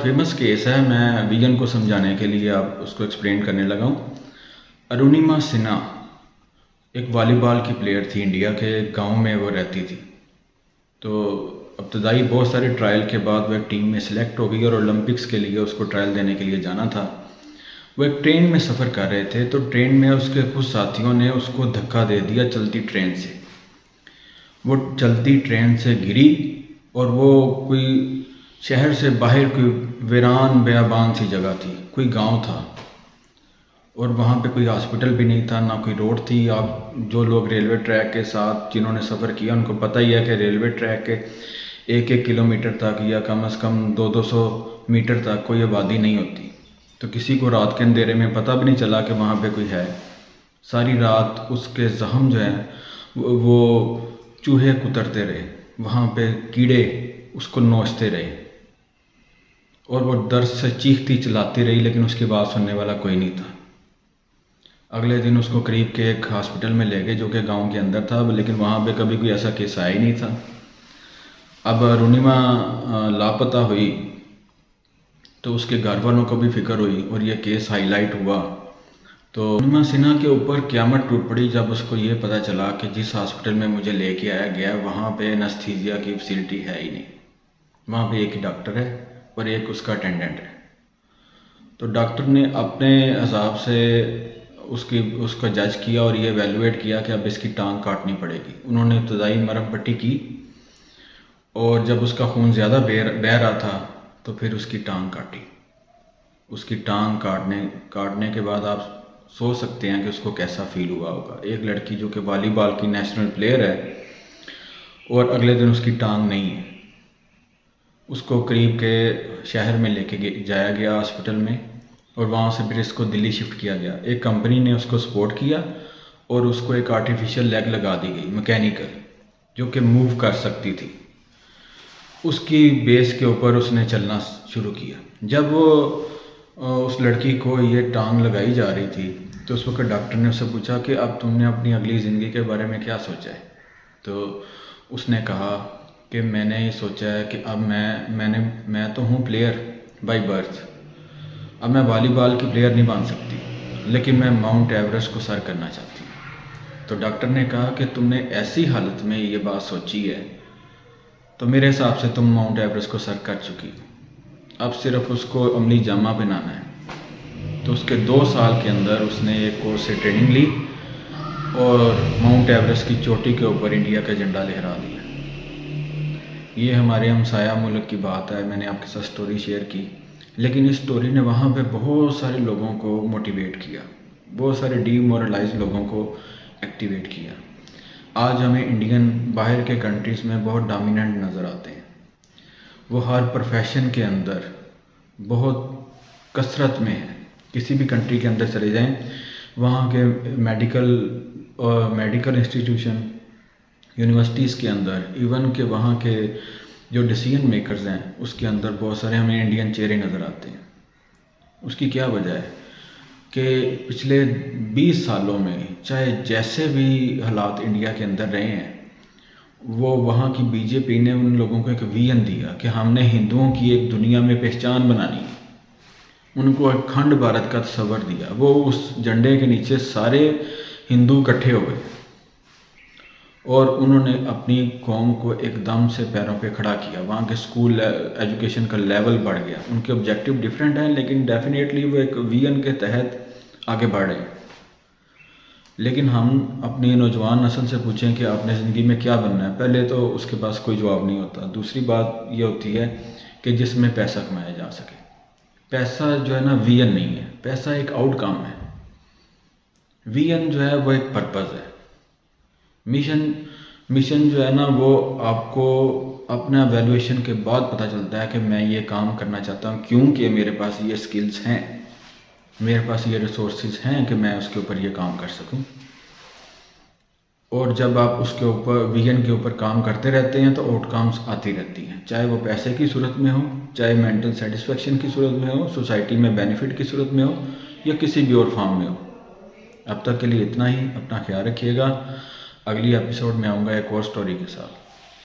Famous case है, मैं vegan को समझाने के लिए आप उसको एक्सप्लेन करने लगा हूँ। अरुणिमा सिन्हा एक वॉलीबॉल की प्लेयर थी, इंडिया के गांव में वो रहती थी। तो इब्तदाई बहुत सारे ट्रायल के बाद वो एक टीम में सिलेक्ट हो गई और ओलंपिक्स के लिए उसको ट्रायल देने के लिए जाना था। वो एक ट्रेन में सफ़र कर रहे थे, तो ट्रेन में उसके कुछ साथियों ने उसको धक्का दे दिया चलती ट्रेन से। वो चलती ट्रेन से गिरी और वो कोई शहर से बाहर कोई वीरान बेआबान सी जगह थी, कोई गांव था और वहाँ पे कोई हॉस्पिटल भी नहीं था, ना कोई रोड थी। आप जो लोग रेलवे ट्रैक के साथ जिन्होंने सफ़र किया उनको पता ही है कि रेलवे ट्रैक के एक किलोमीटर तक या कम से कम 200 मीटर तक कोई आबादी नहीं होती। तो किसी को रात के अंधेरे में पता भी नहीं चला कि वहाँ पे कोई है। सारी रात उसके जख्म जो है वो चूहे कुतरते रहे, वहाँ पे कीड़े उसको नोचते रहे और वो दर्द से चीखती चिल्लाती रही, लेकिन उसकी बात सुनने वाला कोई नहीं था। अगले दिन उसको करीब के एक हॉस्पिटल में ले गए जो कि गांव के अंदर था, लेकिन वहाँ पे कभी कोई ऐसा केस आया ही नहीं था। अब अरुणिमा लापता हुई तो उसके घर वालों को भी फिक्र हुई और यह केस हाईलाइट हुआ। तो अरुणिमा सिन्हा के ऊपर क़यामत टूट पड़ी जब उसको ये पता चला कि जिस हॉस्पिटल में मुझे लेके आया गया वहाँ पे एनेस्थीसिया की फैसिलिटी है ही नहीं। वहाँ पे एक ही डॉक्टर है और एक उसका अटेंडेंट है। तो डॉक्टर ने अपने हिसाब से उसका जज किया और ये एवेलुएट किया कि अब इसकी टांग काटनी पड़ेगी। उन्होंने इब्तदाई मरहम पट्टी की और जब उसका खून ज़्यादा बह रहा था तो फिर उसकी टांग काटी। उसकी टांग काटने के बाद आप सोच सकते हैं कि उसको कैसा फील हुआ होगा। एक लड़की जो कि वॉलीबॉल की नेशनल प्लेयर है और अगले दिन उसकी टांग नहीं है। उसको करीब के शहर में लेके जाया गया हॉस्पिटल में और वहाँ से फिर इसको दिल्ली शिफ्ट किया गया। एक कंपनी ने उसको सपोर्ट किया और उसको एक आर्टिफिशियल लेग लगा दी गई, मैकेनिकल, जो कि मूव कर सकती थी। उसकी बेस के ऊपर उसने चलना शुरू किया। जब वो उस लड़की को ये टांग लगाई जा रही थी तो उस वक्त डॉक्टर ने उससे पूछा कि अब तुमने अपनी अगली ज़िंदगी के बारे में क्या सोचा है। तो उसने कहा कि मैंने ये सोचा है कि अब मैं तो हूँ प्लेयर बाय बर्थ, अब मैं वॉलीबॉल की प्लेयर नहीं बन सकती, लेकिन मैं माउंट एवरेस्ट को सर करना चाहती हूँ। तो डॉक्टर ने कहा कि तुमने ऐसी हालत में ये बात सोची है तो मेरे हिसाब से तुम माउंट एवरेस्ट को सर कर चुकी हो, अब सिर्फ उसको अमली जामा पहनाना है। तो उसके 2 साल के अंदर उसने एक कोर्स से ट्रेनिंग ली और माउंट एवरेस्ट की चोटी के ऊपर इंडिया का झंडा लहरा दिया। ये हमारे हमसाया मुल्क की बात है, मैंने आपके साथ स्टोरी शेयर की, लेकिन इस स्टोरी ने वहाँ पे बहुत सारे लोगों को मोटिवेट किया, बहुत सारे डीमोरलाइज लोगों को एक्टिवेट किया। आज हमें इंडियन बाहर के कंट्रीज़ में बहुत डोमिनेंट नज़र आते हैं। वो हर प्रोफेशन के अंदर बहुत कसरत में है। किसी भी कंट्री के अंदर चले जाएं, वहाँ के मेडिकल इंस्टीट्यूशन, यूनिवर्सिटीज़ के अंदर, इवन के वहाँ के जो डिसीजन मेकर्स हैं उसके अंदर बहुत सारे हमें इंडियन चेहरे नज़र आते हैं। उसकी क्या वजह है कि पिछले 20 सालों में चाहे जैसे भी हालात इंडिया के अंदर रहे हैं, वो वहाँ की बीजेपी ने उन लोगों को एक विजन दिया कि हमने हिंदुओं की एक दुनिया में पहचान बनानी है। उनको एक खंड भारत का तस्वर दिया। वो उस झंडे के नीचे सारे हिंदू इकट्ठे हो गए और उन्होंने अपनी कौम को एकदम से पैरों पे खड़ा किया। वहाँ के स्कूल एजुकेशन का लेवल बढ़ गया। उनके ऑब्जेक्टिव डिफरेंट हैं, लेकिन डेफिनेटली वो एक विजन के तहत आगे बढ़ रहे हैं। लेकिन हम अपनी नौजवान नस्ल से पूछें कि आपने ज़िंदगी में क्या बनना है, पहले तो उसके पास कोई जवाब नहीं होता। दूसरी बात ये होती है कि जिसमें पैसा कमाया जा सके। पैसा जो है ना विजन नहीं है, पैसा एक आउटकम है। विजन जो है वो एक पर्पज़ है। मिशन जो है ना वो आपको अपना वैल्यूएशन के बाद पता चलता है कि मैं ये काम करना चाहता हूँ क्योंकि मेरे पास ये स्किल्स हैं, मेरे पास ये रिसोर्सेज हैं कि मैं उसके ऊपर ये काम कर सकूं। और जब आप उसके ऊपर विजन के ऊपर काम करते रहते हैं तो आउटकम्स आती रहती हैं, चाहे वो पैसे की सूरत में हो, चाहे मेंटल सेटिस्फेक्शन की सूरत में हो, सोसाइटी में बेनिफिट की सूरत में हो, या किसी भी और फॉर्म में हो। अब तक के लिए इतना ही। अपना ख्याल रखिएगा। अगली एपिसोड में आऊँगा एक और स्टोरी के साथ।